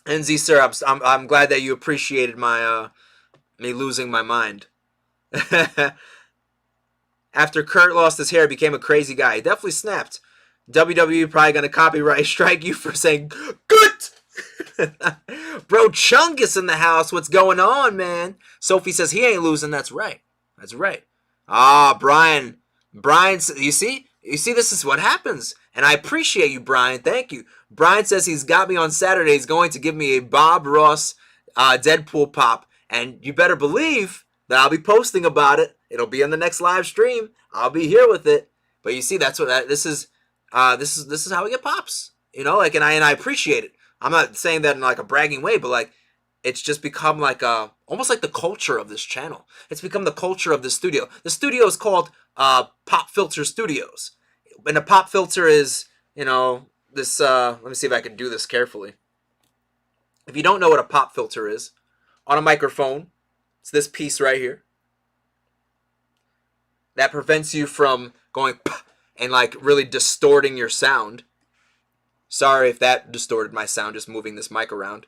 NZ sir, I'm glad that you appreciated my me losing my mind. After Kurt lost his hair, he became a crazy guy. He definitely snapped. WWE probably gonna copyright strike you for saying good. Bro, Chungus in the house. What's going on, man? Sophie says he ain't losing. That's right. That's right. Brian, you see, this is what happens, and I appreciate you, Brian. Thank you. Brian says he's got me on Saturday. He's going to give me a Bob Ross Deadpool pop, and you better believe that I'll be posting about it. It'll be in the next live stream. I'll be here with it. But you see, that's what this is. This is how we get pops. And I appreciate it. I'm not saying that in like a bragging way, but like it's just become like almost like the culture of this channel. It's become the culture of the studio. The studio is called Pop Filter Studios, and a pop filter is this. Let me see if I can do this carefully. If you don't know what a pop filter is, on a microphone, it's this piece right here that prevents you from going and like really distorting your sound. Sorry if that distorted my sound, just moving this mic around.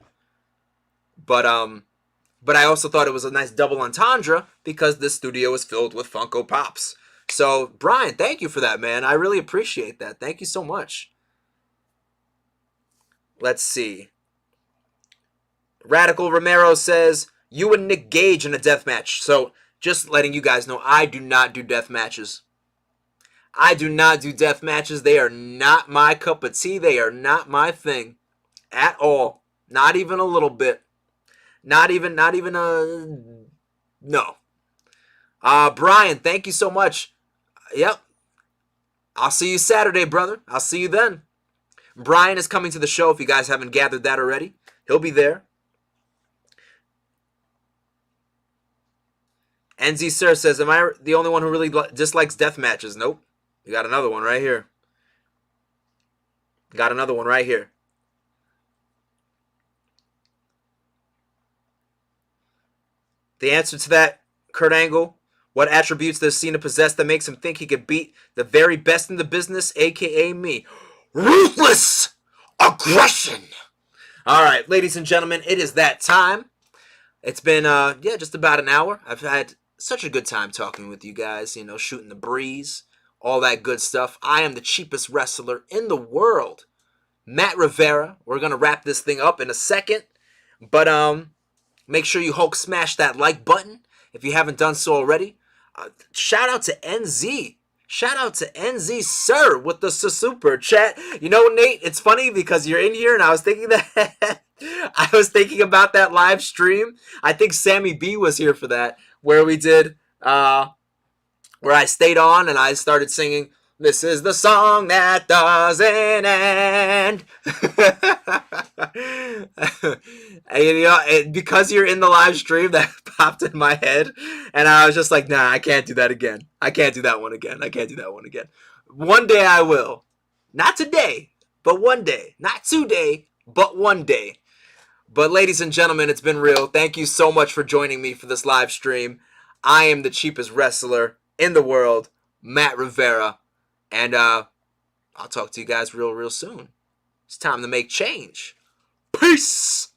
But I also thought it was a nice double entendre because this studio is filled with Funko Pops. So, Brian, thank you for that, man. I really appreciate that. Thank you so much. Let's see. Radical Romero says, you and Nick Gage in a death match. So, just letting you guys know, I do not do death matches. I do not do death matches. They are not my cup of tea. They are not my thing at all. Not even a little bit. Not even no. Brian, thank you so much. Yep. I'll see you Saturday, brother. I'll see you then. Brian is coming to the show if you guys haven't gathered that already. He'll be there. NZ Sir says, am I the only one who really dislikes death matches? Nope. You got another one right here. Got another one right here. The answer to that, Kurt Angle, what attributes does Cena possess that makes him think he could beat the very best in the business, a.k.a. me? Ruthless aggression. All right, ladies and gentlemen, it is that time. It's been, just about an hour. I've had such a good time talking with you guys, shooting the breeze, all that good stuff. I am the cheapest wrestler in the world. Matt Rivera. We're gonna wrap this thing up in a second, but make sure you Hulk smash that like button if you haven't done so already. Shout out to NZ. Shout out to NZ Sir with the super chat. You know, Nate, it's funny because you're in here and I was thinking that I was thinking about that live stream. I think Sammy B was here for that, where we did where I stayed on and I started singing, "This is the song that doesn't end." And, you know, because you're in the live stream, that popped in my head, and I was just like, nah, I can't do that again. I can't do that one again. I can't do that one again. One day I will. Not today, but one day. Not today, but one day. But ladies and gentlemen, it's been real. Thank you so much for joining me for this live stream. I am the cheapest wrestler in the world, Matt Rivera. And I'll talk to you guys real soon. It's time to make change. Peace!